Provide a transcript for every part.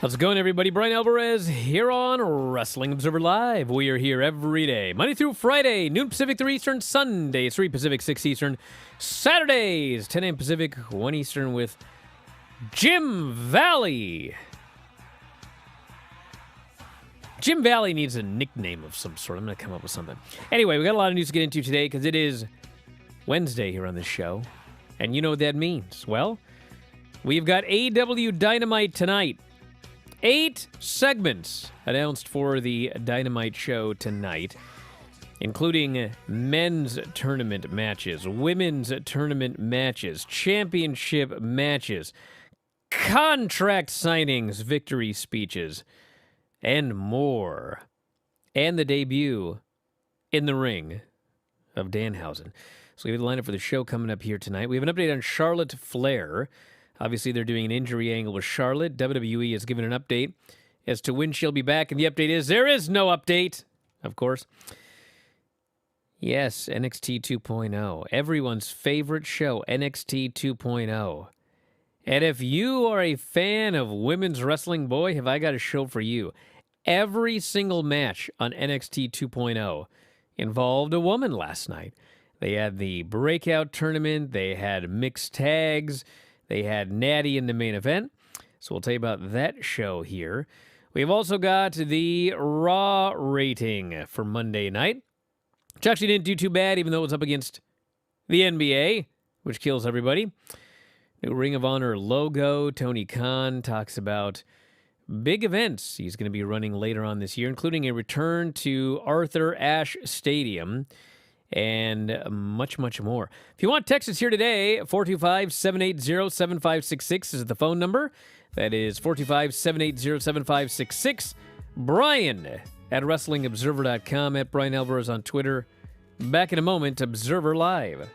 How's it going, everybody? Bryan Alvarez here on Wrestling Observer Live. We are here every day, Monday through Friday, noon Pacific, 3 Eastern, Sundays, 3 Pacific, 6 Eastern, Saturdays, 10 a.m. Pacific, 1 Eastern with Jim Valley. Jim Valley needs a nickname of some sort. I'm going to come up with something. Anyway, we got a lot of news to get into today because it is Wednesday here on this show. And you know what that means. Well, we've got AW Dynamite tonight. 8 segments announced for the Dynamite show tonight, including men's tournament matches, women's tournament matches, championship matches, contract signings, victory speeches, and more. And the debut in the ring of Danhausen. So we have the lineup for the show coming up here tonight. We have an update on Charlotte Flair. Obviously, they're doing an injury angle with Charlotte. WWE has given an update as to when she'll be back, and the update is there is no update, of course. Yes, NXT 2.0. Everyone's favorite show, NXT 2.0. And if you are a fan of women's wrestling, boy, have I got a show for you. Every single match on NXT 2.0 involved a woman last night. They had the breakout tournament. They had mixed tags. They had Natty in the main event. So we'll tell you about that show here. We've also got the Raw rating for Monday night, which actually didn't do too bad, even though it was up against the NBA, which kills everybody. New Ring of Honor logo. Tony Khan talks about big events he's going to be running later on this year, including a return to Arthur Ashe Stadium, and much, much more. If you want, text us here today, 425-780-7566 is the phone number. That is 425-780-7566. Brian at WrestlingObserver.com, at Bryan Alvarez on Twitter. Back in a moment, Observer Live.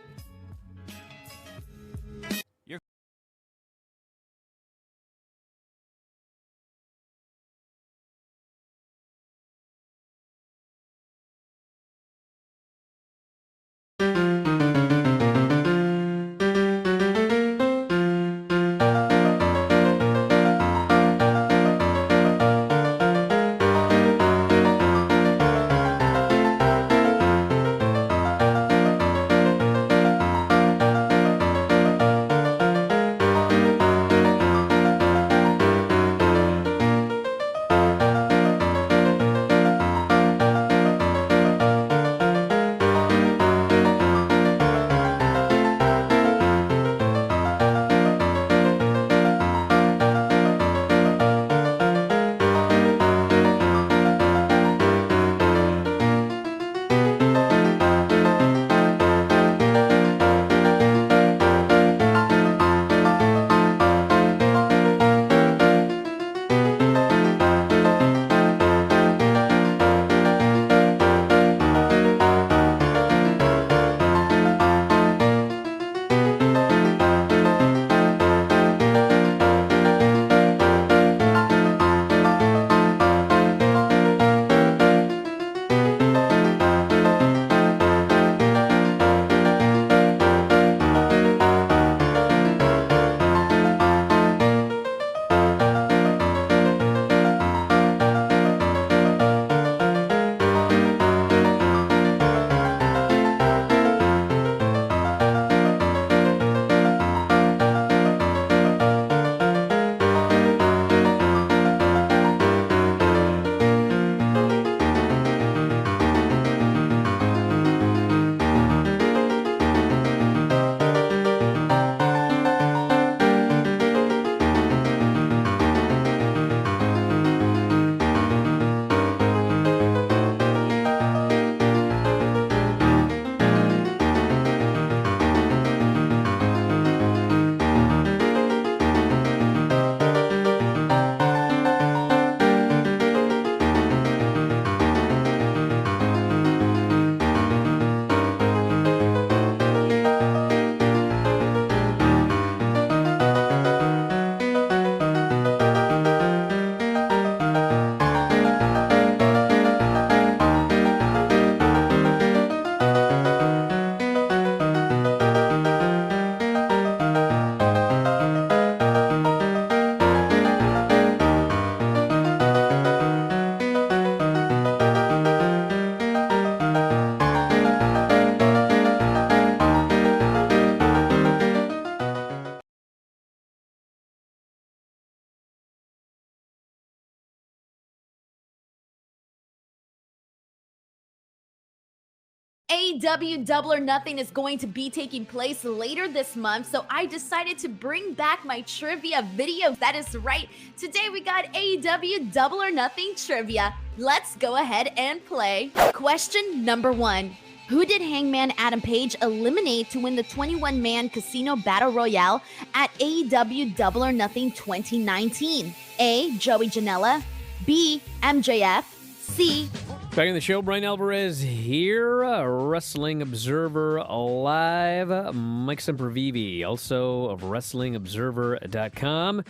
AEW Double or Nothing is going to be taking place later this month, so I decided to bring back my trivia video. That is right. Today we got AEW Double or Nothing trivia. Let's go ahead and play. Question number 1. Who did Hangman Adam Page eliminate to win the 21-man Casino Battle Royale at AEW Double or Nothing 2019? A. Joey Janela, B. MJF, C. Back in the show, Bryan Alvarez here, Wrestling Observer Live. Mike Sempervive, also of WrestlingObserver.com.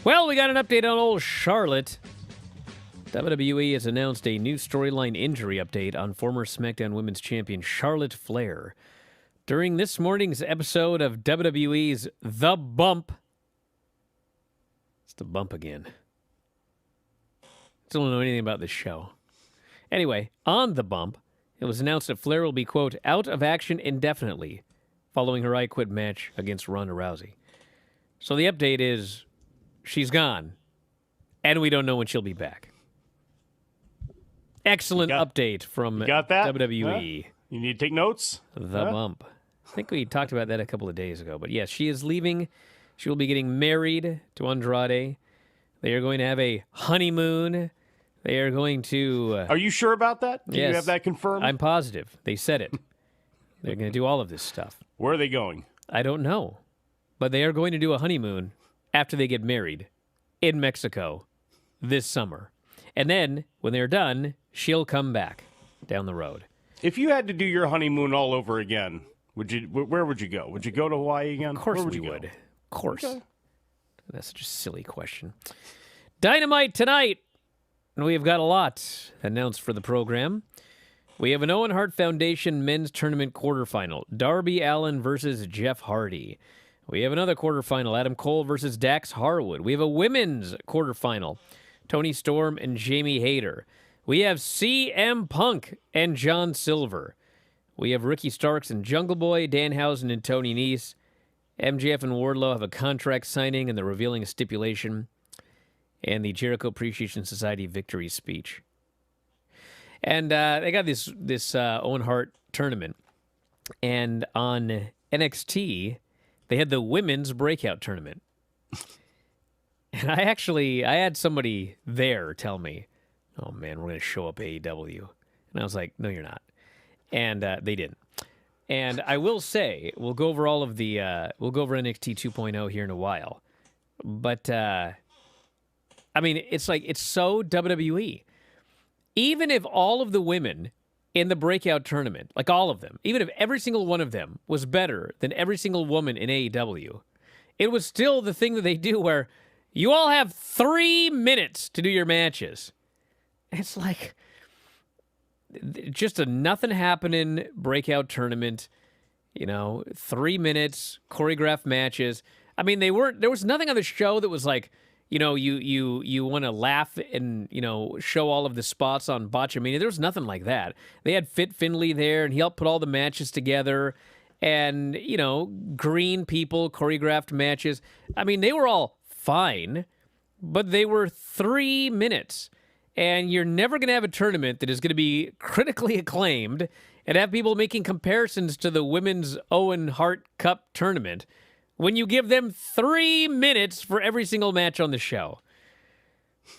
Well, we got an update on old Charlotte. WWE has announced a new storyline injury update on former SmackDown Women's Champion Charlotte Flair. During this morning's episode of WWE's The Bump. It's The Bump again. Still don't know anything about this show. Anyway, on The Bump, it was announced that Flair will be, quote, out of action indefinitely following her I Quit match against Ronda Rousey. So the update is she's gone, and we don't know when she'll be back. Excellent update from WWE. Huh? You need to take notes? The Bump. I think we talked about that a couple of days ago. But yes, she is leaving. She will be getting married to Andrade. They are going to have a honeymoon. They are going to... Are you sure about that? Can you have that confirmed? I'm positive. They said it. They're going to do all of this stuff. Where are they going? I don't know. But they are going to do a honeymoon after they get married in Mexico this summer. And then, when they're done, she'll come back down the road. If you had to do your honeymoon all over again, where would you go? Would you go to Hawaii again? Of course we would. Of course. Okay. That's such a silly question. Dynamite tonight. And we have got a lot announced for the program. We have an Owen Hart Foundation Men's Tournament quarterfinal. Darby Allin versus Jeff Hardy. We have another quarterfinal. Adam Cole versus Dax Harwood. We have a women's quarterfinal. Toni Storm and Jamie Hayter. We have CM Punk and John Silver. We have Ricky Starks and Jungle Boy, Danhausen and Tony Nese. MJF and Wardlow have a contract signing and they're revealing a stipulation. And the Jericho Appreciation Society victory speech. And they got this Owen Hart tournament. And on NXT, they had the women's breakout tournament. And I had somebody there tell me, oh man, we're going to show up AEW. And I was like, no, you're not. And they didn't. And I will say, we'll go over NXT 2.0 here in a while. But, I mean, it's so WWE. Even if all of the women in the breakout tournament, like all of them, even if every single one of them was better than every single woman in AEW, it was still the thing that they do where you all have 3 minutes to do your matches. It's like just a nothing happening breakout tournament, 3 minutes, choreographed matches. I mean, there was nothing on the show that was like, you want to laugh and, show all of the spots on Botchamania. There was nothing like that. They had Fit Finlay there, and he helped put all the matches together. And, green people, choreographed matches. I mean, they were all fine, but they were 3 minutes. And you're never going to have a tournament that is going to be critically acclaimed and have people making comparisons to the Women's Owen Hart Cup tournament when you give them 3 minutes for every single match on the show.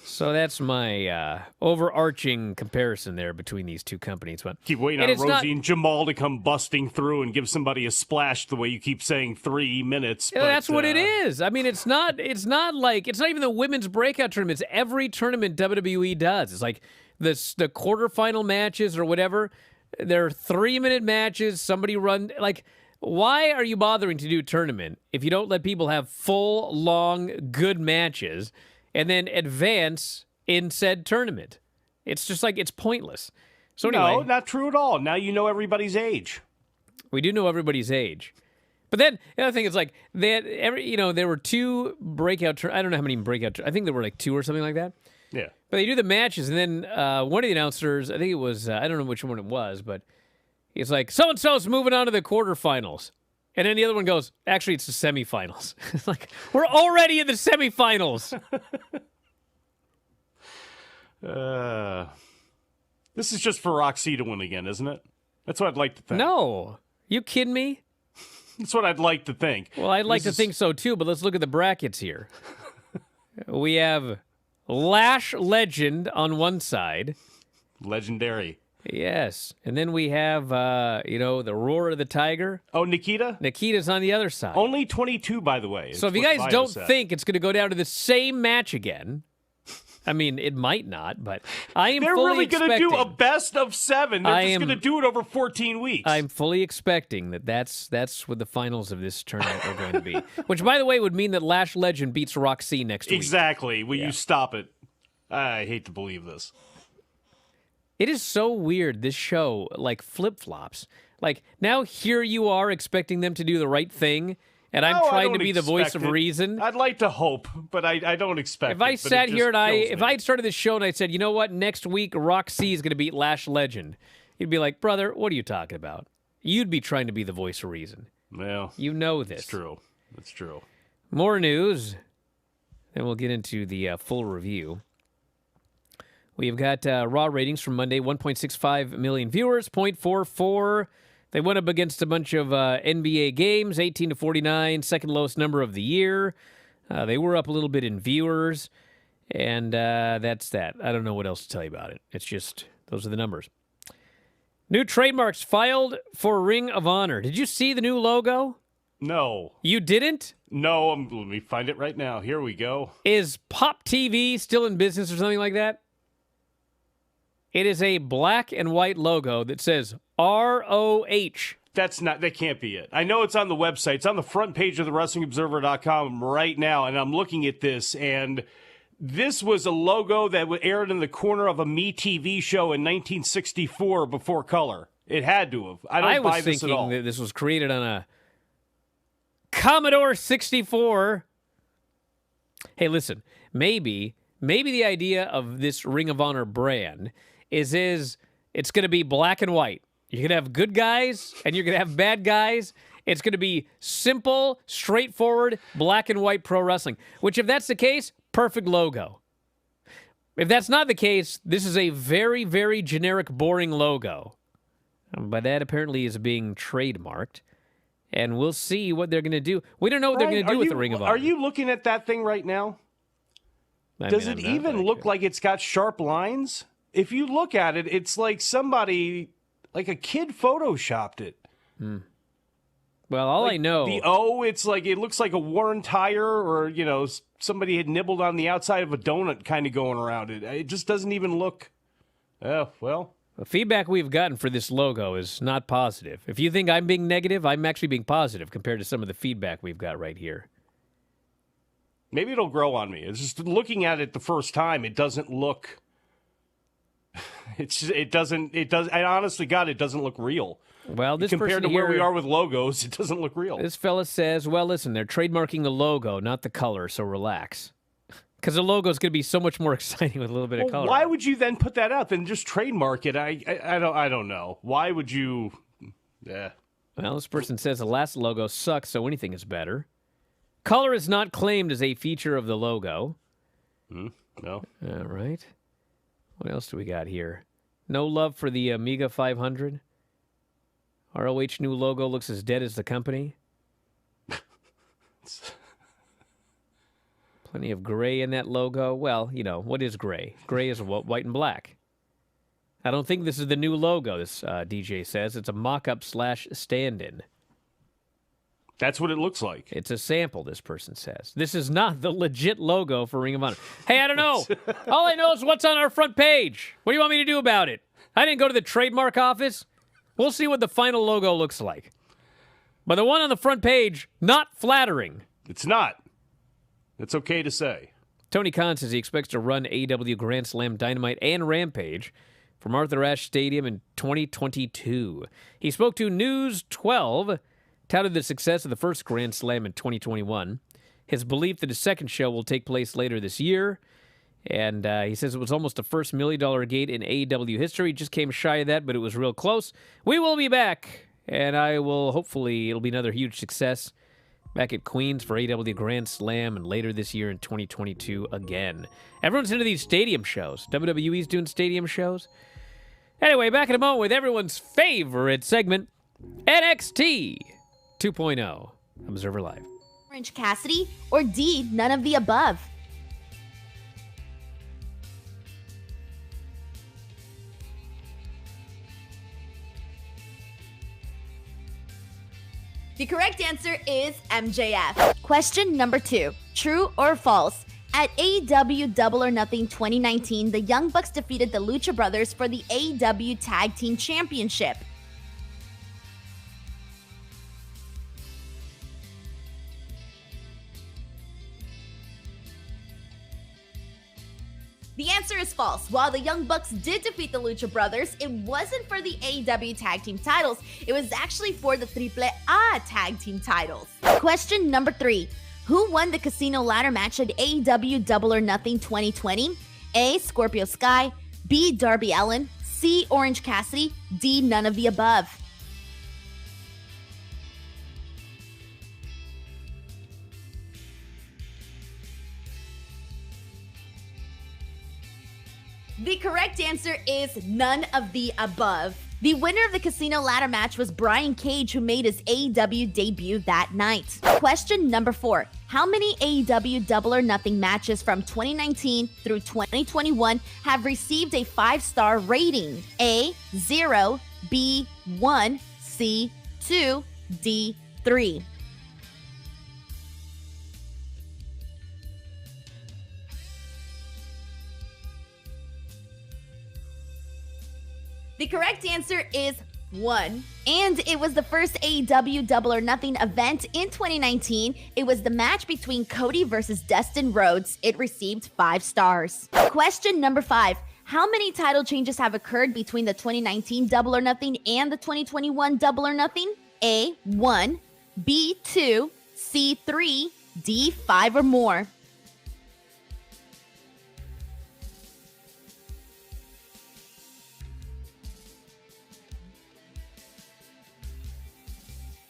So that's my overarching comparison there between these two companies. But keep waiting on Rosie and Jamal to come busting through and give somebody a splash the way you keep saying 3 minutes. But, that's what it is. I mean, it's not even the women's breakout tournaments. Every tournament WWE does. It's like the quarterfinal matches or whatever. They're 3-minute matches. Somebody run like. Why are you bothering to do a tournament if you don't let people have full, long, good matches and then advance in said tournament? It's just like, it's pointless. So anyway, no, not true at all. Now you know everybody's age. We do know everybody's age. But then the other thing is like, they had there were 2 breakout, I don't know how many breakout, I think there were like 2 or something like that. Yeah. But they do the matches and then one of the announcers, I think it was, I don't know which one it was, but he's like, so-and-so's moving on to the quarterfinals. And then the other one goes, actually, it's the semifinals. It's like, we're already in the semifinals. This is just for Roxy to win again, isn't it? That's what I'd like to think. No. You kidding me? That's what I'd like to think. Well, I'd like to think so too, but let's look at the brackets here. We have Lash Legend on one side. Legendary. Yes. And then we have, the Roar of the Tiger. Oh, Nikita? Nikita's on the other side. Only 22, by the way. So if you guys don't think it's going to go down to the same match again, I mean, it might not, but I am They're fully really going to do a best of 7. They're just going to do it over 14 weeks. I'm fully expecting that's what the finals of this tournament are going to be. Which, by the way, would mean that Lash Legend beats Roxy next week. Exactly. Will you stop it? I hate to believe this. It is so weird, this show, like, flip-flops. Like, now here you are expecting them to do the right thing, and I'm trying to be the voice of reason. I'd like to hope, but I don't expect it. If I sat here and if I had started this show and I said, you know what, next week Roxy is going to beat Lash Legend, you'd be like, brother, what are you talking about? You'd be trying to be the voice of reason. Well, you know this. It's true. It's true. More news. Then we'll get into the full review. We've got Raw ratings from Monday, 1.65 million viewers, 0.44. They went up against a bunch of NBA games, 18-49, second lowest number of the year. They were up a little bit in viewers, and that's that. I don't know what else to tell you about it. It's just, those are the numbers. New trademarks filed for Ring of Honor. Did you see the new logo? No. You didn't? No, let me find it right now. Here we go. Is Pop TV still in business or something like that? It is a black and white logo that says ROH. That can't be it. I know it's on the website. It's on the front page of the WrestlingObserver.com right now, and I'm looking at this, and this was a logo that aired in the corner of a MeTV show in 1964 before color. It had to have. I don't buy this at all. I was thinking that this was created on a Commodore 64. Hey, listen, maybe the idea of this Ring of Honor brand is it's going to be black and white. You're going to have good guys and you're going to have bad guys. It's going to be simple, straightforward, black and white pro wrestling, which if that's the case, perfect logo. If that's not the case, this is a very, very generic, boring logo. But that apparently is being trademarked. And we'll see what they're going to do. We don't know what they're going to do with the Ring of Honor. Are you looking at that thing right now? Does it even look like it's got sharp lines? If you look at it, it's like somebody, like a kid photoshopped it. Well, all I know... The O, it looks like a worn tire or, somebody had nibbled on the outside of a donut kind of going around it. It just doesn't even look... well... The feedback we've gotten for this logo is not positive. If you think I'm being negative, I'm actually being positive compared to some of the feedback we've got right here. Maybe it'll grow on me. It's just looking at it the first time, it doesn't look... I honestly, God, it doesn't look real. Well, this compared to here, where we are with logos, it doesn't look real. This fella says, well, listen, they're trademarking the logo, not the color, so relax. Because the logo is going to be so much more exciting with a little bit of color. Why would you then put that out? Then just trademark it. I don't know. Why would you? Yeah. Well, this person says the last logo sucks, so anything is better. Color is not claimed as a feature of the logo. No. All right. What else do we got here? No love for the Amiga 500. ROH new logo looks as dead as the company. Plenty of gray in that logo. Well, what is gray? Gray is white and black. I don't think this is the new logo, this DJ says. It's a mock-up / stand-in. That's what it looks like. It's a sample, this person says. This is not the legit logo for Ring of Honor. Hey, I don't know. All I know is what's on our front page. What do you want me to do about it? I didn't go to the trademark office. We'll see what the final logo looks like. But the one on the front page, not flattering. It's not. It's okay to say. Tony Khan says he expects to run AEW Grand Slam Dynamite and Rampage from Arthur Ashe Stadium in 2022. He spoke to News 12, touted the success of the first Grand Slam in 2021, his belief that his second show will take place later this year, and he says it was almost the first $1 million gate in AEW history. Just came shy of that, but it was real close. We will be back, and hopefully it'll be another huge success back at Queens for AEW Grand Slam and later this year in 2022 again. Everyone's into these stadium shows. WWE's doing stadium shows. Anyway, back in a moment with everyone's favorite segment, NXT 2.0. Observer Live. Orange Cassidy, or D, none of the above? The correct answer is MJF. Question number 2. True or false? At AEW Double or Nothing 2019, the Young Bucks defeated the Lucha Brothers for the AEW Tag Team Championship. The answer is false. While the Young Bucks did defeat the Lucha Brothers, it wasn't for the AEW Tag Team titles. It was actually for the AAA Tag Team titles. Question number 3. Who won the Casino Ladder match at AEW Double or Nothing 2020? A. Scorpio Sky, B. Darby Allin, C. Orange Cassidy, D. None of the above. The correct answer is none of the above. The winner of the Casino Ladder match was Brian Cage, who made his AEW debut that night. Question number 4. How many AEW Double or Nothing matches from 2019 through 2021 have received a 5-star rating? A, 0, B, 1, C, 2, D, 3. The correct answer is 1. And it was the first AEW Double or Nothing event in 2019. It was the match between Cody versus Dustin Rhodes. It received 5 stars. Question number 5. How many title changes have occurred between the 2019 Double or Nothing and the 2021 Double or Nothing? A, 1, B, 2, C, 3, D, 5 or more.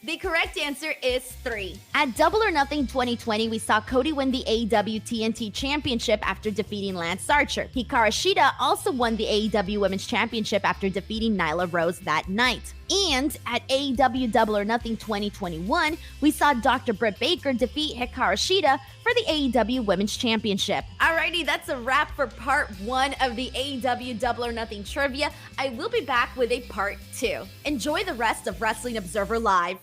The correct answer is 3. At Double or Nothing 2020, we saw Cody win the AEW TNT Championship after defeating Lance Archer. Hikaru Shida also won the AEW Women's Championship after defeating Nyla Rose that night. And at AEW Double or Nothing 2021, we saw Dr. Britt Baker defeat Hikaru Shida for the AEW Women's Championship. Alrighty, that's a wrap for part 1 of the AEW Double or Nothing trivia. I will be back with a part 2. Enjoy the rest of Wrestling Observer Live.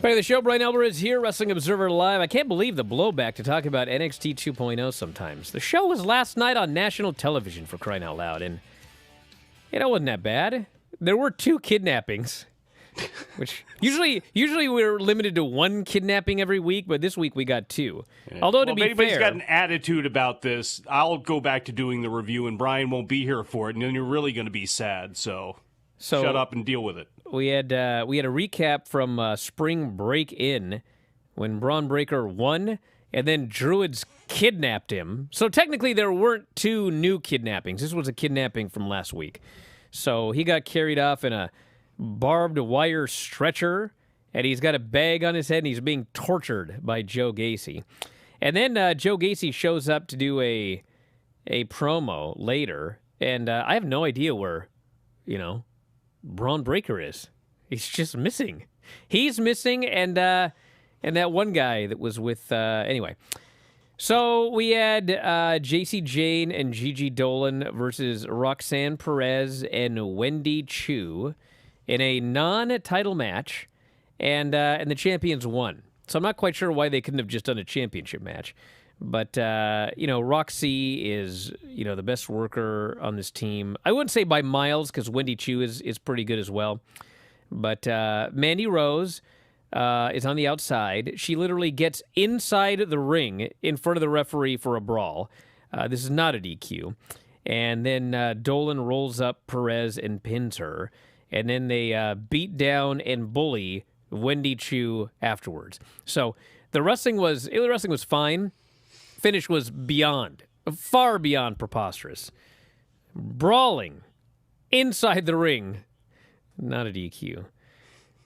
Back to the show, Bryan Alvarez here, Wrestling Observer Live. I can't believe the blowback to talk about NXT 2.0 sometimes. The show was last night on national television, for crying out loud, and it wasn't that bad. There were 2 kidnappings, which usually we're limited to 1 kidnapping every week, but this week we got 2. Yeah. Although, well, to be if anybody's fair, got an attitude about this, I'll go back to doing the review, and Brian won't be here for it, and then you're really going to be sad, so shut up and deal with it. We had a recap from Spring Break-In when Braun Breaker won, and then Druids kidnapped him. So technically there weren't 2 new kidnappings. This was a kidnapping from last week. So he got carried off in a barbed wire stretcher, and he's got a bag on his head, and he's being tortured by Joe Gacy. And then Joe Gacy shows up to do a promo later, and I have no idea where, Braun Breaker is. He's just missing. He's missing, and that one guy that was with anyway. So we had JC Jane and Gigi Dolan versus Roxanne Perez and Wendy Chu in a non-title match, and the champions won. So I'm not quite sure why they couldn't have just done a championship match. But, Roxy is, the best worker on this team. I wouldn't say by miles because Wendy Chu is pretty good as well. But Mandy Rose is on the outside. She literally gets inside the ring in front of the referee for a brawl. This is not a DQ. And then Dolan rolls up Perez and pins her. And then they beat down and bully Wendy Chu afterwards. So the wrestling was fine. Finish was far beyond preposterous. Brawling inside the ring, not a DQ.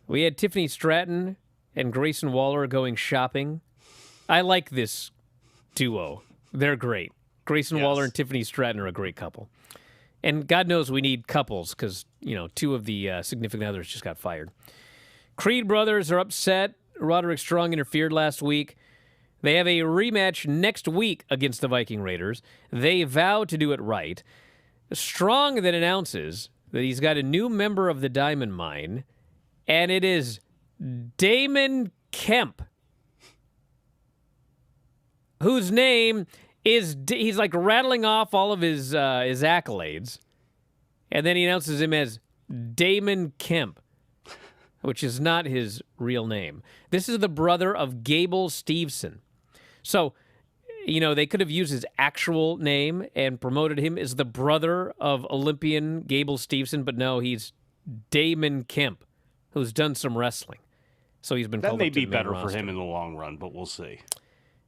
We had Tiffany Stratton and Grayson Waller going shopping. I like this duo. They're great. Grayson Waller and Tiffany Stratton are a great couple. And God knows we need couples because, two of the significant others just got fired. Creed brothers are upset. Roderick Strong interfered last week. They have a rematch next week against the Viking Raiders. They vow to do it right. Strong then announces that he's got a new member of the Diamond Mine, and it is Damon Kemp, whose name is, he's like rattling off all of his accolades, and then he announces him as Damon Kemp, which is not his real name. This is the brother of Gable Steveson. So, they could have used his actual name and promoted him as the brother of Olympian Gable Steveson, but no, he's Damon Kemp, who's done some wrestling. So he's been called up to the main roster. That may be better for him in the long run, but we'll see.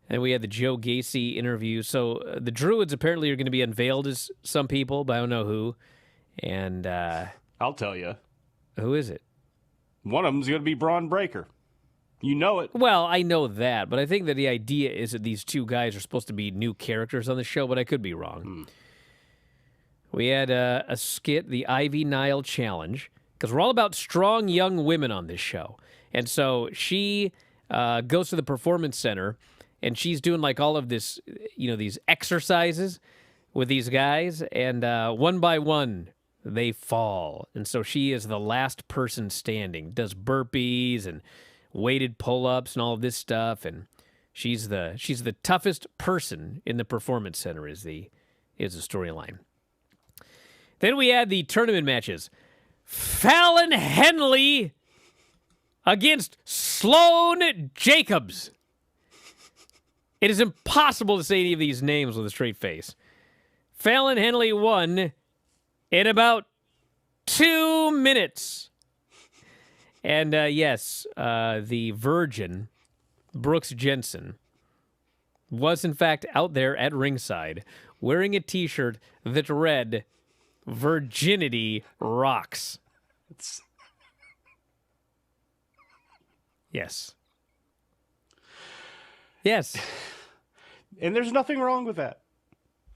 And we had the Joe Gacy interview. So the Druids apparently are going to be unveiled as some people, but I don't know who. And I'll tell you. Who is it? One of them's going to be Braun Breaker. You know it. Well, I know that, but I think that the idea is that these two guys are supposed to be new characters on the show, but I could be wrong. We had a skit, the Ivy Nile Challenge, because we're all about strong young women on this show. And so she goes to the Performance Center, and she's doing like all of this, these exercises with these guys, and one by one, they fall. And so she is the last person standing, does burpees and weighted pull-ups and all of this stuff, and she's the toughest person in the Performance Center is the storyline. Then we had the tournament matches. Fallon Henley against Sloane Jacobs. It is impossible to say any of these names with a straight face. Fallon Henley won in about 2 minutes. And the virgin, Brooks Jensen, was in fact out there at ringside wearing a T-shirt that read, "Virginity Rocks." Yes. Yes. And there's nothing wrong with that.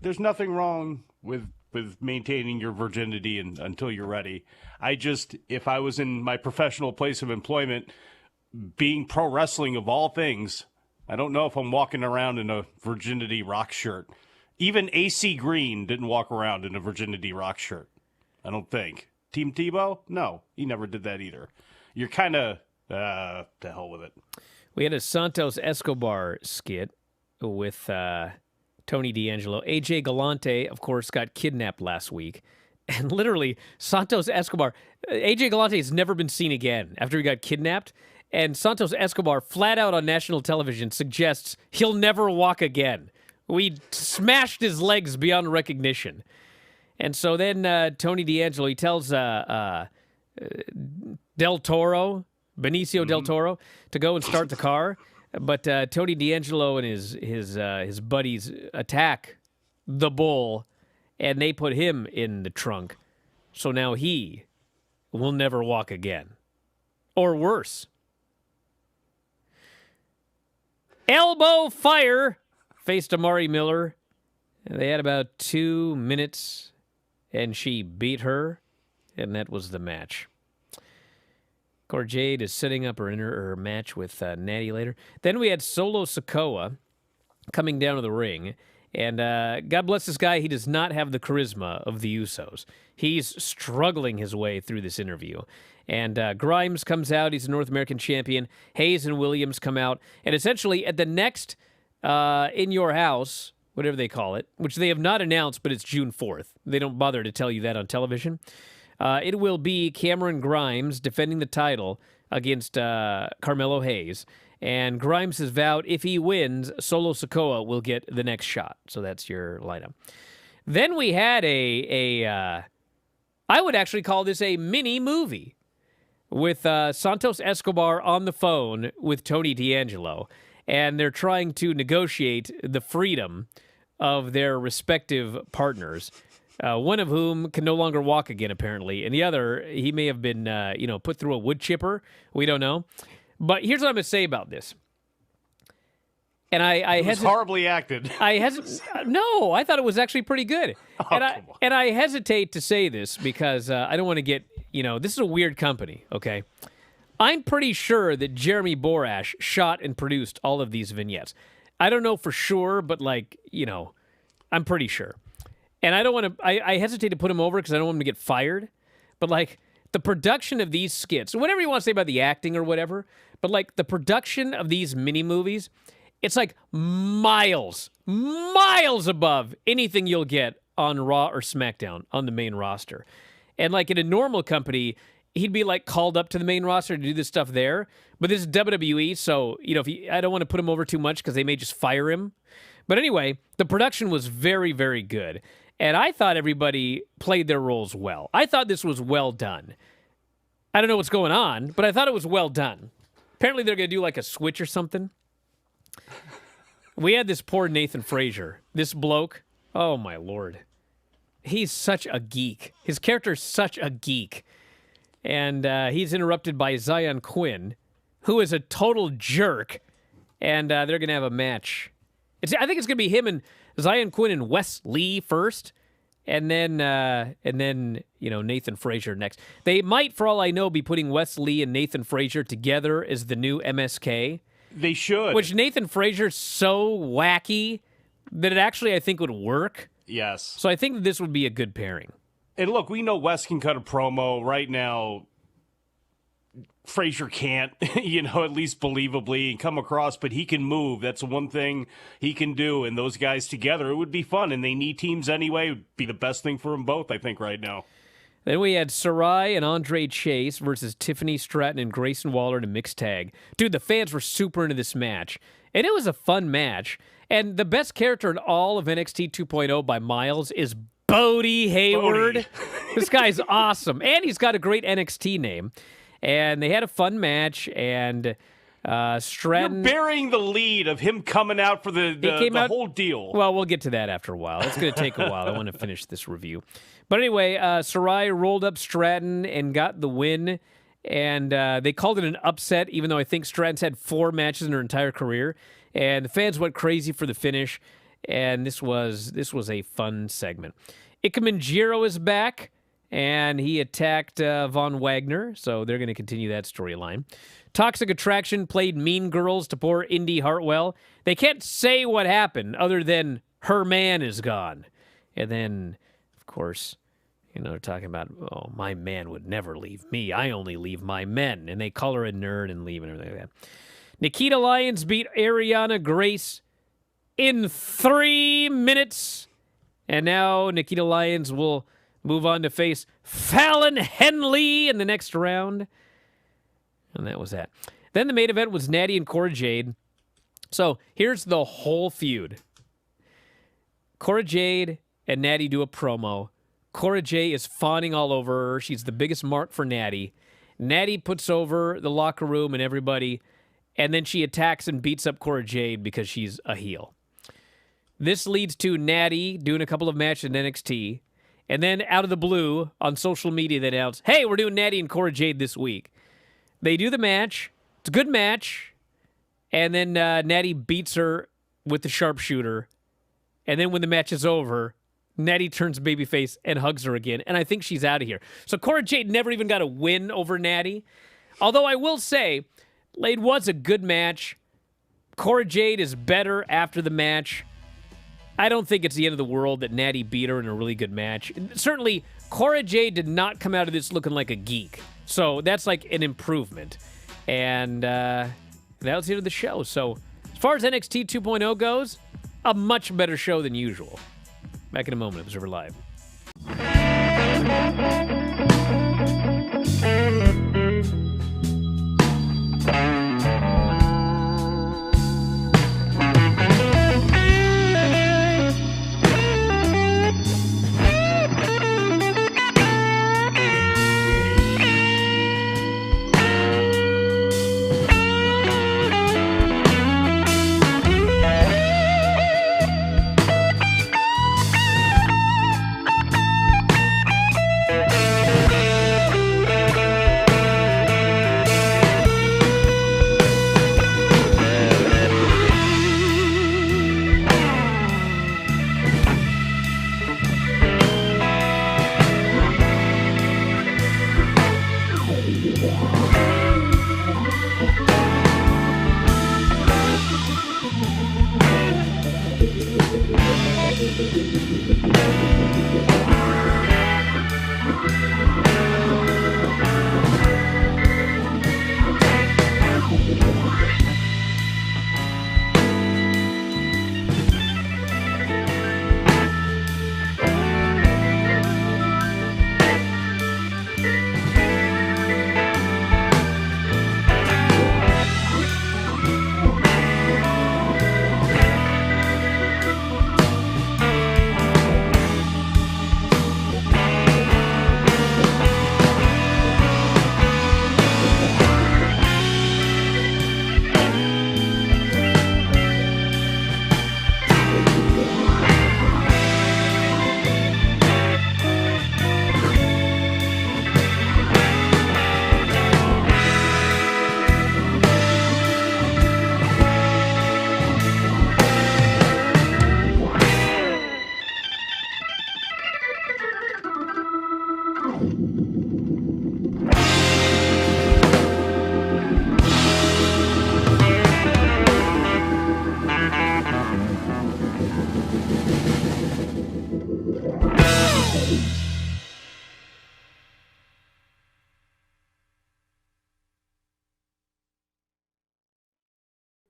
There's nothing wrong with maintaining your virginity until you're ready. If I was in my professional place of employment, being pro wrestling of all things, I don't know if I'm walking around in a virginity rock shirt. Even AC Green didn't walk around in a virginity rock shirt. I don't think. Team Tebow? No, he never did that either. You're kind of, to hell with it. We had a Santos Escobar skit with Tony D'Angelo. AJ Galante, of course, got kidnapped last week. And literally, Santos Escobar, AJ Galante has never been seen again after he got kidnapped. And Santos Escobar, flat out on national television, suggests he'll never walk again. We smashed his legs beyond recognition. And so then Tony D'Angelo, he tells Del Toro, Benicio Del Toro, to go and start the car. But Tony D'Angelo and his buddies attack the bull, and they put him in the trunk. So now he will never walk again. Or worse. Elbow Fire faced Amari Miller. They had about 2 minutes, and she beat her, and that was the match. Cora Jade is setting up her match with Natty later. Then we had Solo Sikoa coming down to the ring. And God bless this guy, he does not have the charisma of the Usos. He's struggling his way through this interview. And Grimes comes out. He's a North American champion. Hayes and Williams come out. And essentially, at the next in your house, whatever they call it, which they have not announced, but it's June 4th. They don't bother to tell you that on television. It will be Cameron Grimes defending the title against Carmelo Hayes. And Grimes has vowed if he wins, Solo Sikoa will get the next shot. So that's your lineup. Then we had I would actually call this a mini movie with Santos Escobar on the phone with Tony D'Angelo. And they're trying to negotiate the freedom of their respective partners, one of whom can no longer walk again, apparently. And the other, he may have been, put through a wood chipper. We don't know. But here's what I'm going to say about this. And I It was horribly acted. No, I thought it was actually pretty good. Oh, and I hesitate to say this because I don't want to get, this is a weird company, okay? I'm pretty sure that Jeremy Borash shot and produced all of these vignettes. I don't know for sure, but I'm pretty sure. And I don't want to, I hesitate to put him over because I don't want him to get fired. But the production of these skits, whatever you want to say about the acting or whatever, but the production of these mini movies, it's miles above anything you'll get on Raw or SmackDown on the main roster. And in a normal company, he'd be called up to the main roster to do this stuff there. But this is WWE, so I don't want to put him over too much because they may just fire him. But anyway, the production was very, very good. And I thought everybody played their roles well. I thought this was well done. I don't know what's going on, but I thought it was well done. Apparently they're going to do a switch or something. We had this poor Nathan Frazier. This bloke, oh my Lord. He's such a geek. His character's such a geek. And he's interrupted by Zion Quinn, who is a total jerk. And they're going to have a match. I think it's going to be him and Zion Quinn and Wes Lee first, and then Nathan Frazier next. They might, for all I know, be putting Wes Lee and Nathan Frazier together as the new MSK. They should. Which Nathan Frazier's so wacky that it actually, I think, would work. Yes. So I think this would be a good pairing. And look, we know Wes can cut a promo right now. Frazier can't, at least believably and come across, but he can move. That's one thing he can do. And those guys together, it would be fun. And they need teams anyway. It would be the best thing for them both, I think, right now. Then we had Sarai and Andre Chase versus Tiffany Stratton and Grayson Waller in a mixed tag. Dude, the fans were super into this match. And it was a fun match. And the best character in all of NXT 2.0 by miles is Bodie Hayward. This guy's awesome. And he's got a great NXT name. And they had a fun match, and Stratton... You're burying the lead of him coming out for the whole deal. Well, we'll get to that after a while. It's going to take a while. I want to finish this review. But anyway, Sarai rolled up Stratton and got the win, and they called it an upset, even though I think Stratton's had 4 matches in her entire career. And the fans went crazy for the finish, and this was a fun segment. Ikemen Jiro is back. And he attacked Von Wagner, so they're going to continue that storyline. Toxic Attraction played Mean Girls to poor Indy Hartwell. They can't say what happened other than her man is gone. And then, of course, they're talking about, oh, my man would never leave me. I only leave my men. And they call her a nerd and leave and everything like that. Nikita Lyons beat Ariana Grace in 3 minutes. And now Nikita Lyons will move on to face Fallon Henley in the next round. And that was that. Then the main event was Natty and Cora Jade. So here's the whole feud. Cora Jade and Natty do a promo. Cora Jade is fawning all over her. She's the biggest mark for Natty. Natty puts over the locker room and everybody, and then she attacks and beats up Cora Jade because she's a heel. This leads to Natty doing a couple of matches in NXT. And then out of the blue, on social media, they announce, hey, we're doing Natty and Cora Jade this week. They do the match. It's a good match. And then Natty beats her with the sharpshooter. And then when the match is over, Natty turns babyface and hugs her again. And I think she's out of here. So Cora Jade never even got a win over Natty. Although I will say, it was a good match. Cora Jade is better after the match. I don't think it's the end of the world that Natty beat her in a really good match. Certainly, Cora Jade did not come out of this looking like a geek. So that's an improvement. And that was the end of the show. So As far as NXT 2.0 goes, a much better show than usual. Back in a moment, Observer Live.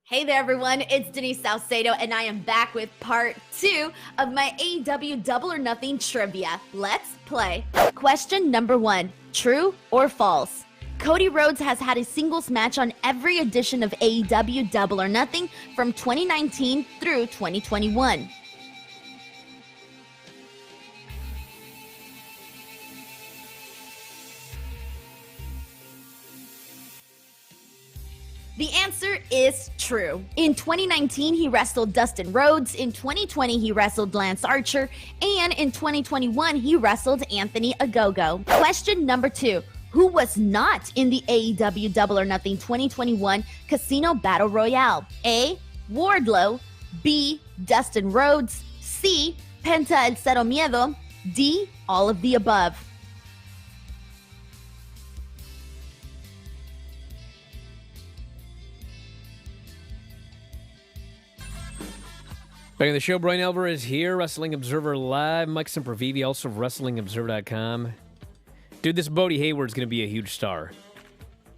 Hey there, everyone. It's Denise Salcedo, and I am back with part 2 of my AEW Double or Nothing trivia. Let's play. Question number 1. True or false? Cody Rhodes has had a singles match on every edition of AEW Double or Nothing from 2019 through 2021. The answer is true. In 2019, he wrestled Dustin Rhodes. In 2020, he wrestled Lance Archer. And in 2021, he wrestled Anthony Ogogo. Question number 2. Who was not in the AEW Double or Nothing 2021 Casino Battle Royale? A. Wardlow. B. Dustin Rhodes. C. Penta El Cero Miedo. D. All of the above. Back in the show, Bryan Alvarez here, Wrestling Observer Live. Mike Sempervive, also of WrestlingObserver.com. Dude, this Bodie Hayward's going to be a huge star.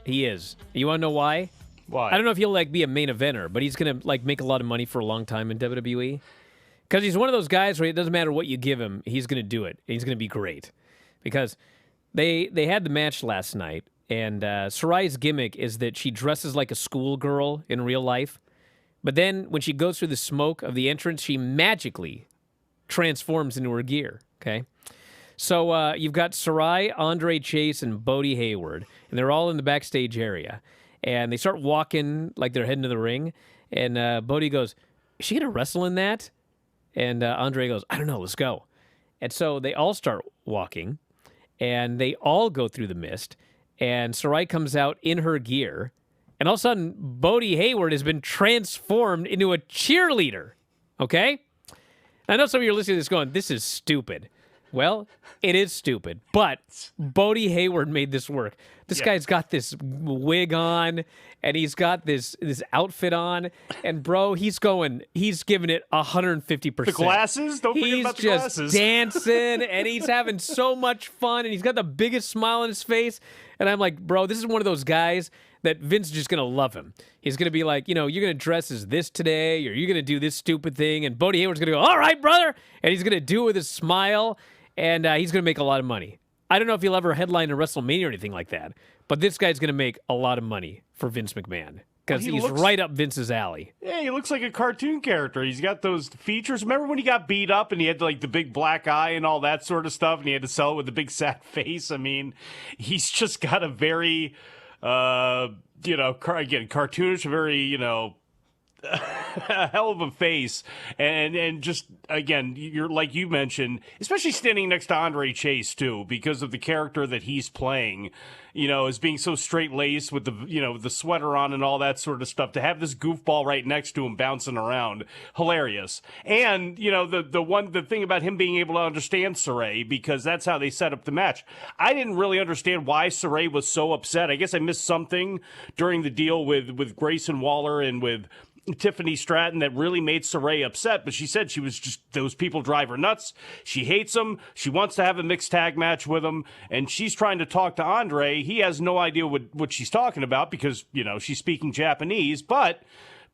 He is. You want to know why? Why? I don't know if he'll be a main eventer, but he's going to make a lot of money for a long time in WWE. Because he's one of those guys where it doesn't matter what you give him, he's going to do it. He's going to be great. Because they had the match last night, and Sarai's gimmick is that she dresses like a schoolgirl in real life. But then when she goes through the smoke of the entrance, she magically transforms into her gear, okay? So you've got Sarai, Andre Chase, and Bodie Hayward, and they're all in the backstage area. And they start walking like they're heading to the ring. And Bodie goes, is she going to wrestle in that? And Andre goes, I don't know, let's go. And so they all start walking, and they all go through the mist. And Sarai comes out in her gear. And all of a sudden, Bodie Hayward has been transformed into a cheerleader, okay? I know some of you are listening to this going, this is stupid. Well, it is stupid, but Bodie Hayward made this work. This guy's got this wig on, and he's got this outfit on, and bro, he's giving it 150%. The glasses? Don't forget about the glasses. He's just dancing, and he's having so much fun, and he's got the biggest smile on his face. And I'm like, bro, this is one of those guys that Vince is just going to love him. He's going to be like, you're going to dress as this today, or you're going to do this stupid thing, and Bodie Hayward's going to go, all right, brother, and he's going to do it with his smile, and he's going to make a lot of money. I don't know if he'll ever headline a WrestleMania or anything like that, but this guy's going to make a lot of money for Vince McMahon because he's right up Vince's alley. Yeah, he looks like a cartoon character. He's got those features. Remember when he got beat up and he had like the big black eye and all that sort of stuff, and he had to sell it with the big sad face? I mean, he's just got a very, cartoonish, very, a hell of a face, and just again, you're like you mentioned, especially standing next to Andre Chase too, because of the character that he's playing, as being so straight laced with the sweater on and all that sort of stuff. To have this goofball right next to him bouncing around, hilarious. And the thing about him being able to understand Saray, because that's how they set up the match. I didn't really understand why Saray was so upset. I guess I missed something during the deal with Grayson Waller and with Tiffany Stratton that really made Saray upset, but she said she was just, those people drive her nuts. She hates them. She wants to have a mixed tag match with him, and she's trying to talk to Andre. He has no idea what she's talking about because, she's speaking Japanese, but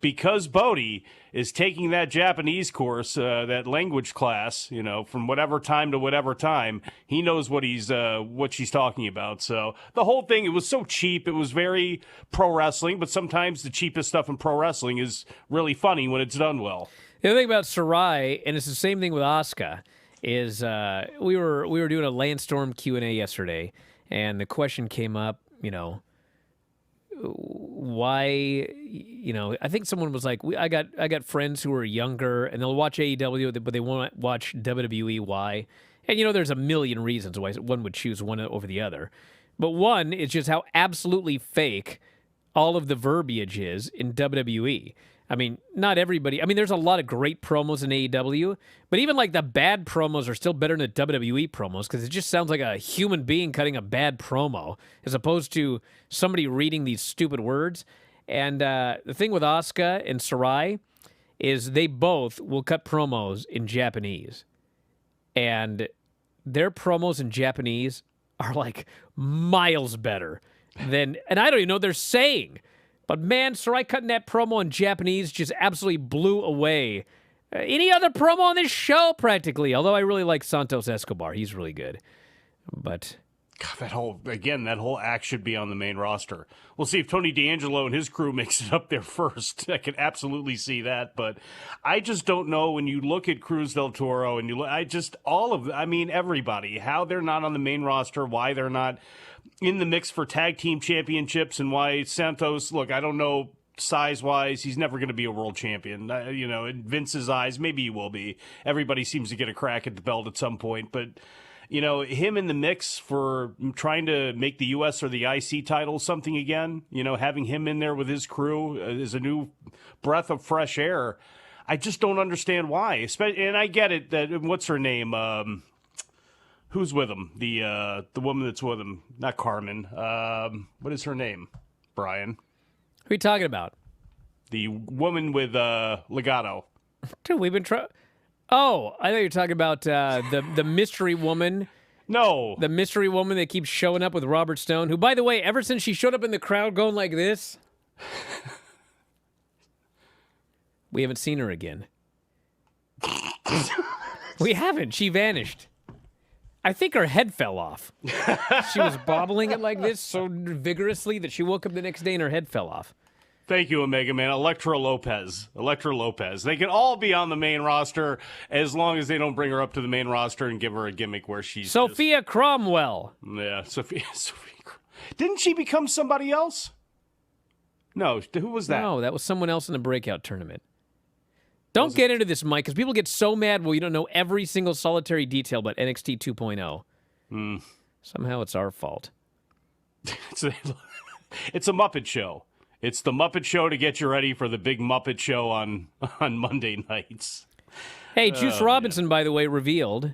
because Bodie is taking that Japanese course, that language class, from whatever time to whatever time, he knows what she's talking about. So the whole thing, it was so cheap. It was very pro wrestling, but sometimes the cheapest stuff in pro wrestling is really funny when it's done well. The other thing about Sarai, and it's the same thing with Asuka, is we were doing a Landstorm Q&A yesterday, and the question came up, why, I think someone was like, I got friends who are younger and they'll watch AEW, but they won't watch WWE. Why? And there's a million reasons why one would choose one over the other. But one is just how absolutely fake all of the verbiage is in WWE. I mean, not everybody. I mean, there's a lot of great promos in AEW, but even like the bad promos are still better than the WWE promos because it just sounds like a human being cutting a bad promo as opposed to somebody reading these stupid words. And the thing with Asuka and Sarai is they both will cut promos in Japanese. And their promos in Japanese are like miles better than, and I don't even know what they're saying. But man, Sarai cutting that promo in Japanese just absolutely blew away any other promo on this show practically. Although I really like Santos Escobar. He's really good. But God, that whole act should be on the main roster. We'll see if Tony D'Angelo and his crew makes it up there first. I can absolutely see that. But I just don't know when you look at Cruz del Toro and everybody, how they're not on the main roster, why they're not in the mix for tag team championships, and why Santos, look, I don't know size-wise, he's never going to be a world champion. In Vince's eyes, maybe he will be. Everybody seems to get a crack at the belt at some point, but him in the mix for trying to make the U.S. or the IC title something again, having him in there with his crew is a new breath of fresh air. I just don't understand why. And I get it that, what's her name? Who's with him? The woman that's with him, not Carmen. What is her name? Brian. Who are you talking about? The woman with Legato. Dude, we've been trying. Oh, I thought you were talking about the mystery woman. No. The mystery woman that keeps showing up with Robert Stone, who, by the way, ever since she showed up in the crowd going like this, we haven't seen her again. We haven't. She vanished. I think her head fell off. She was bobbling it like this so vigorously that she woke up the next day and her head fell off. Thank you, Omega Man. Elektra Lopez. They can all be on the main roster as long as they don't bring her up to the main roster and give her a gimmick where she's Sophia Cromwell. Yeah, Sophia. Didn't she become somebody else? No, who was that? No, that was someone else in the breakout tournament. Don't get into this, Mike, because people get so mad when you don't know every single solitary detail about NXT 2.0. Somehow it's our fault. It's a Muppet Show. It's the Muppet Show to get you ready for the big Muppet Show on Monday nights. Hey, Juice Robinson, by the way, revealed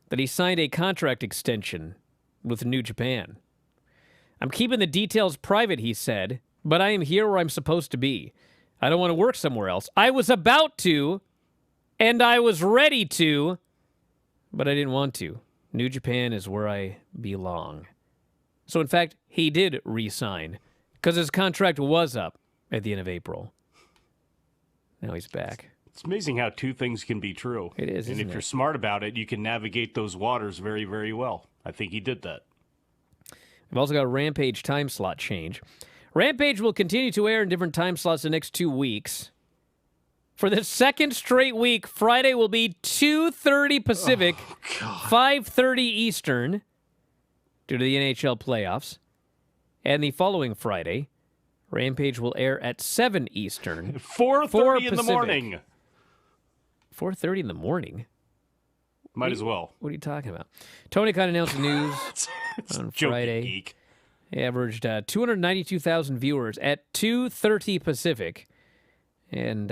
that he signed a contract extension with New Japan. I'm keeping the details private, he said, but I am here where I'm supposed to be. I don't want to work somewhere else. I was about to, and I was ready to, but I didn't want to. New Japan is where I belong. So, in fact, he did re-sign because his contract was up at the end of April. Now he's back. It's amazing how two things can be true. It is, and isn't if you're it? smart about it, you can navigate those waters very, very well. I think he did that. We've also got a Rampage time slot change. Rampage will continue to air in different time slots the next 2 weeks. For the second straight week, Friday will be 2:30 Pacific, 5:30 Eastern, due to the NHL playoffs. And the following Friday, Rampage will air at 7 Eastern. 4:30 in the Pacific. morning. 4:30 in the morning? Might as well. What are you talking about? Tony Khan announced the news It's on jokey Friday. geek. He averaged 292,000 viewers at 2:30 Pacific. And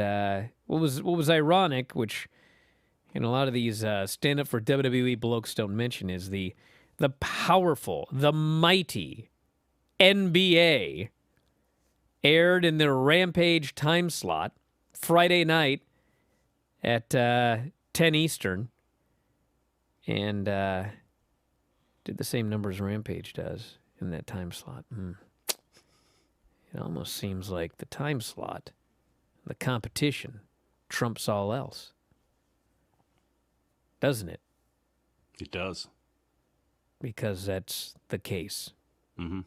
what was ironic, which a lot of these stand up for WWE blokes don't mention, is the powerful, the mighty NBA aired in their Rampage time slot Friday night at 10 Eastern, and did the same numbers Rampage does in that time slot. It almost seems like the time slot, the competition, trumps all else. Doesn't it? It does. Because that's the case. Mm-hmm.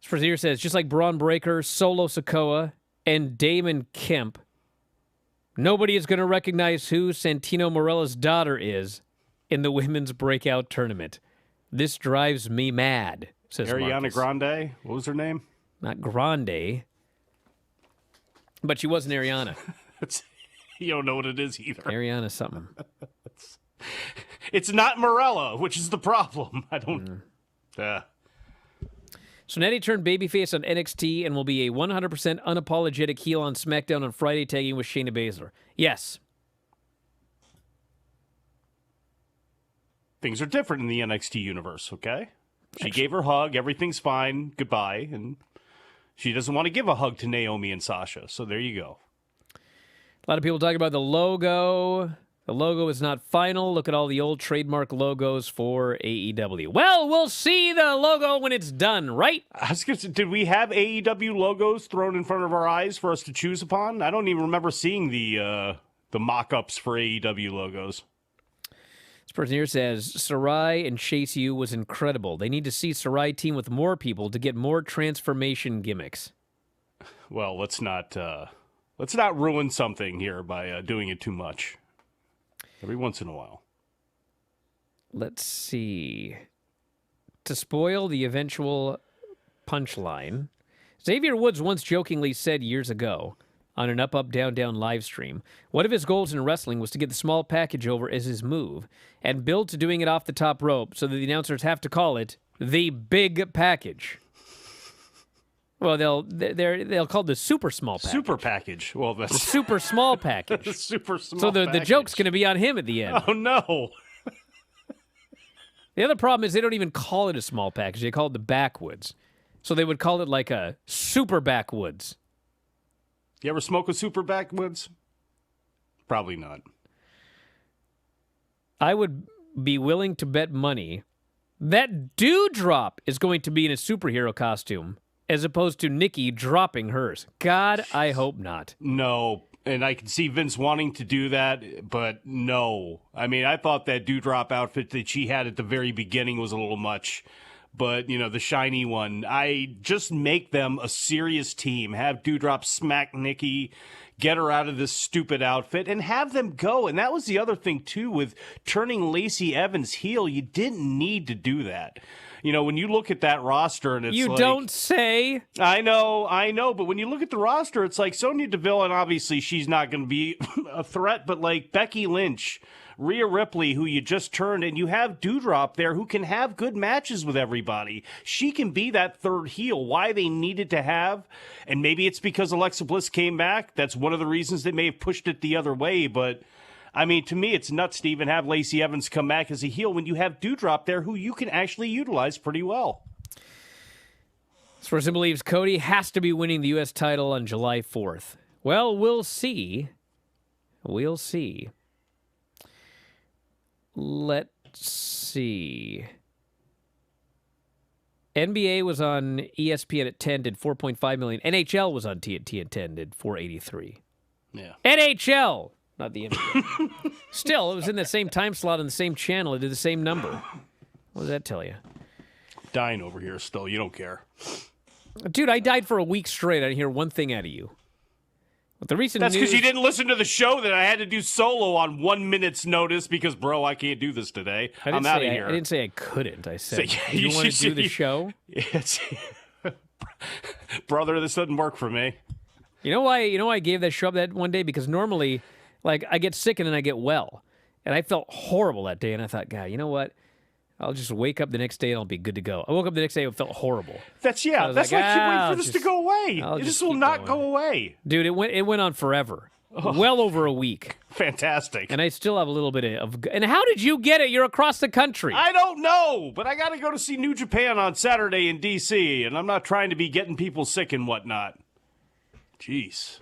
Frazier says, just like Braun Breaker, Solo Sikoa, and Damon Kemp, nobody is going to recognize who Santino Marella's daughter is in the women's breakout tournament. This drives me mad, says Ariana Marcus. Grande. What was her name? Not Grande, but she wasn't Ariana. You don't know what it is either. Ariana something. It's not Morella, which is the problem. I don't... So Natty turned babyface on NXT and will be a 100% unapologetic heel on SmackDown on Friday, tagging with Shayna Baszler. Yes. Things are different in the NXT universe, okay? She gave her hug, everything's fine, goodbye, and she doesn't want to give a hug to Naomi and Sasha, so there you go. A lot of people talking about the logo. The logo is not final. Look at all the old trademark logos for AEW. Well, we'll see the logo when it's done, right? I was gonna say, did we have AEW logos thrown in front of our eyes for us to choose upon? I don't even remember seeing the mock-ups for AEW logos. This person here says, Sarai and Chase U was incredible. They need to see Sarai team with more people to get more transformation gimmicks. Well, let's not ruin something here by doing it too much. Every once in a while. Let's see. To spoil the eventual punchline, Xavier Woods once jokingly said years ago on an Up, Up, Down, Down live stream, one of his goals in wrestling was to get the small package over as his move and build to doing it off the top rope so that the announcers have to call it the big package. Well, they'll call it the super small package. Super package. Well, that's The super small package. the super small So the package. joke's going to be on him at the end. Oh, no. The other problem is they don't even call it a small package. They call it the backwoods. So they would call it like a super backwoods. You ever smoke a super backwoods? Probably not. I would be willing to bet money that Dewdrop is going to be in a superhero costume as opposed to Nikki dropping hers. God, I hope not. No. And I can see Vince wanting to do that, but no. I mean, I thought that Dewdrop outfit that she had at the very beginning was a little much. But, the shiny one, I just make them a serious team. Have Dewdrop smack Nikki, get her out of this stupid outfit, and have them go. And that was the other thing, too, with turning Lacey Evans heel. You didn't need to do that. When you look at that roster and it's You like... don't say. I know. But when you look at the roster, it's like Sonya Deville, and obviously she's not going to be a threat, but like Becky Lynch, Rhea Ripley, who you just turned, and you have Dewdrop there who can have good matches with everybody. She can be that third heel. Why they needed to have, and maybe it's because Alexa Bliss came back. That's one of the reasons they may have pushed it the other way, but I mean, to me, it's nuts to even have Lacey Evans come back as a heel when you have Doudrop there, who you can actually utilize pretty well. Sportsman believes Cody has to be winning the U.S. title on July 4th. Well, we'll see. We'll see. Let's see. NBA was on ESPN at 10, did 4.5 million. NHL was on TNT at 10, did 483. Yeah. NHL, not the NBA. Still, it was in the same time slot on the same channel. It did the same number. What does that tell you? Dying over here still. You don't care. Dude, I died for a week straight. I didn't hear one thing out of you. But the recent That's because news... you didn't listen to the show that I had to do solo on 1 minute's notice because, bro, I can't do this today. I'm out of here. I didn't say I couldn't. I said, you you want to do the show? Yes. Brother, this doesn't work for me. You know why I gave that show up that one day? Because normally, like, I get sick and then I get well. And I felt horrible that day. And I thought, God, you know what? I'll just wake up the next day and I'll be good to go. I woke up the next day and felt horrible. That's why I keep waiting for this to go away. This will not go away. Dude, it went on forever. Well over a week. Fantastic. And I still have a little bit of... And how did you get it? You're across the country. I don't know, but I got to go to see New Japan on Saturday in D.C., and I'm not trying to be getting people sick and whatnot. Jeez.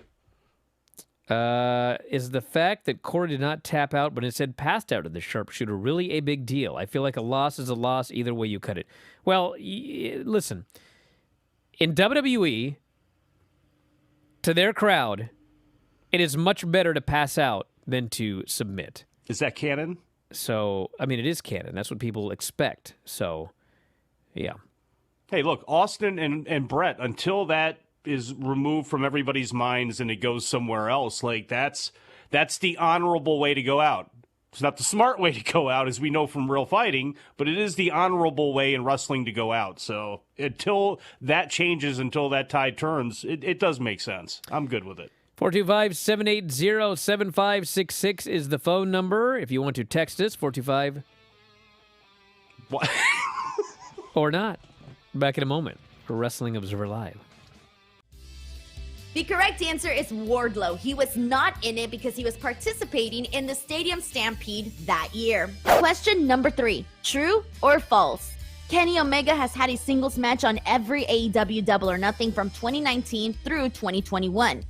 Is the fact that Corey did not tap out but instead passed out of the sharpshooter really a big deal? I feel like a loss is a loss either way you cut it. Well, listen. In WWE, to their crowd, it is much better to pass out than to submit. Is that canon? So, I mean, it is canon. That's what people expect. So, yeah. Hey, look, Austin and Brett, until that is removed from everybody's minds and it goes somewhere else, like that's the honorable way to go out. It's not the smart way to go out, as we know from real fighting, but it is the honorable way in wrestling to go out. So until that changes, until that tide turns, it does make sense. I'm good with it. 425-780-7566 is the phone number. If you want to text us, 425. What? Or not. Back in a moment for Wrestling Observer Live. The correct answer is Wardlow. He was not in it because he was participating in the Stadium Stampede that year. Question number 3. True or false? Kenny Omega has had a singles match on every AEW Double or Nothing from 2019 through 2021.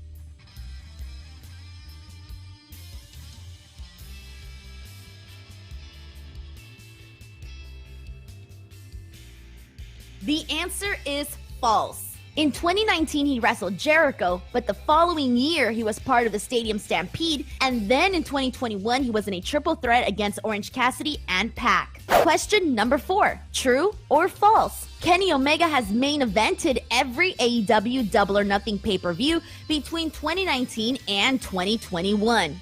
The answer is false. In 2019, he wrestled Jericho, but the following year, he was part of the Stadium Stampede, and then in 2021, he was in a triple threat against Orange Cassidy and Pac. Question number 4. True or false? Kenny Omega has main evented every AEW Double or Nothing pay-per-view between 2019 and 2021.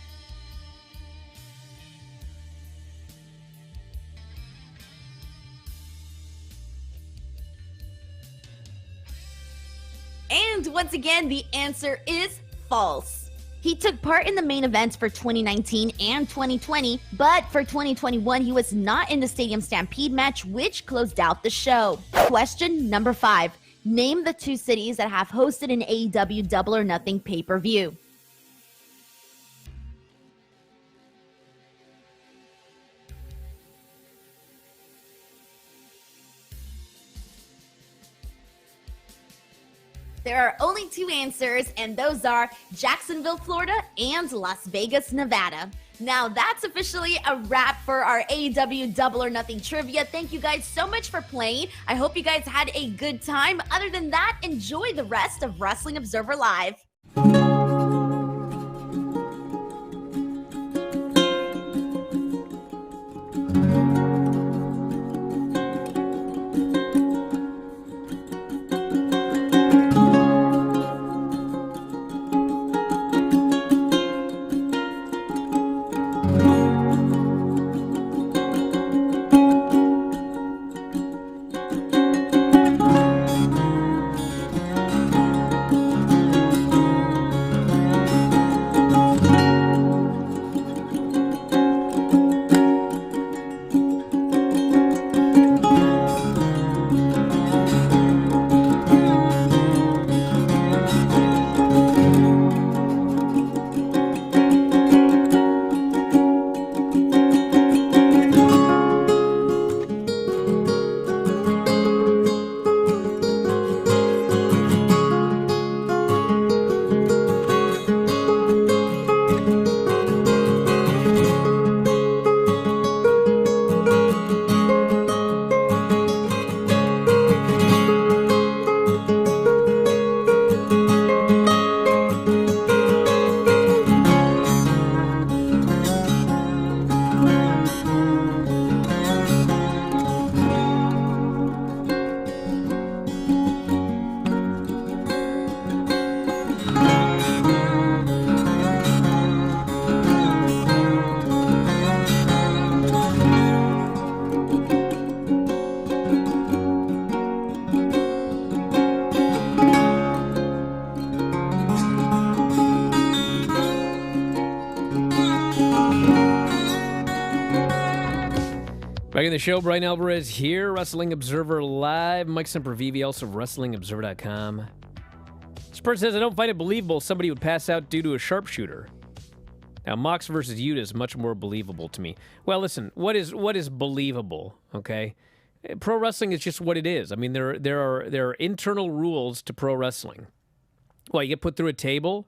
And once again, the answer is false. He took part in the main events for 2019 and 2020, but for 2021, he was not in the Stadium Stampede match, which closed out the show. Question number 5. Name the 2 cities that have hosted an AEW Double or Nothing pay-per-view. There are only 2 answers, and those are Jacksonville, Florida, and Las Vegas, Nevada. Now, that's officially a wrap for our AEW Double or Nothing trivia. Thank you guys so much for playing. I hope you guys had a good time. Other than that, enjoy the rest of Wrestling Observer Live. Back in the show, Bryan Alvarez here, Wrestling Observer Live. Mike Sempervive, also of WrestlingObserver.com. This person says, I don't find it believable somebody would pass out due to a sharpshooter. Now, Mox versus Yuta is much more believable to me. Well, listen, what is believable, okay? Pro wrestling is just what it is. I mean, there are internal rules to pro wrestling. Well, you get put through a table?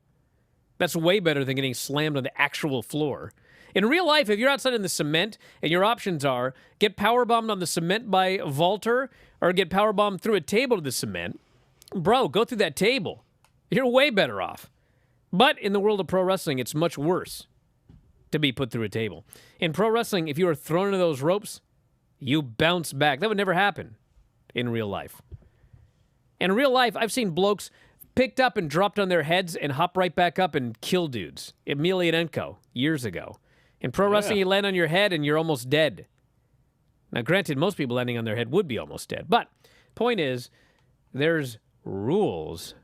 That's way better than getting slammed on the actual floor. In real life, if you're outside in the cement and your options are get powerbombed on the cement by Vaulter or get powerbombed through a table to the cement, bro, go through that table. You're way better off. But in the world of pro wrestling, it's much worse to be put through a table. In pro wrestling, if you are thrown into those ropes, you bounce back. That would never happen in real life. In real life, I've seen blokes picked up and dropped on their heads and hop right back up and kill dudes. Emelianenko, years ago. In pro wrestling, you land on your head and you're almost dead. Now, granted, most people landing on their head would be almost dead. But point is, there's rules.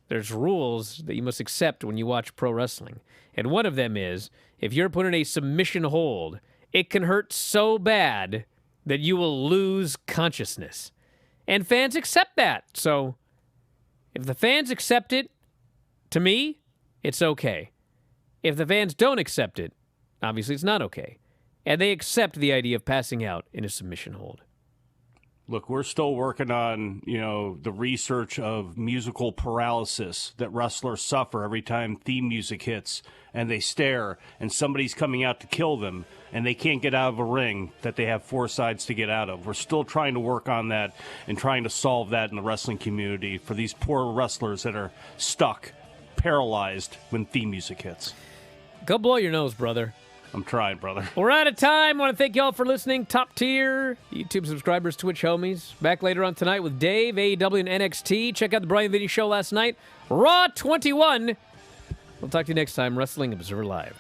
There's rules that you must accept when you watch pro wrestling. And one of them is, if you're put in a submission hold, it can hurt so bad that you will lose consciousness. And fans accept that. So, if the fans accept it, to me, it's okay. If the fans don't accept it, obviously it's not okay. And they accept the idea of passing out in a submission hold. Look, we're still working on, the research of musical paralysis that wrestlers suffer every time theme music hits and they stare and somebody's coming out to kill them and they can't get out of a ring that they have four sides to get out of. We're still trying to work on that and trying to solve that in the wrestling community for these poor wrestlers that are stuck, paralyzed when theme music hits. Go blow your nose, brother. I'm trying, brother. We're out of time. I want to thank y'all for listening. Top tier YouTube subscribers, Twitch homies. Back later on tonight with Dave, AEW, and NXT. Check out the Bryan Video Show last night. Raw 21. We'll talk to you next time. Wrestling Observer Live.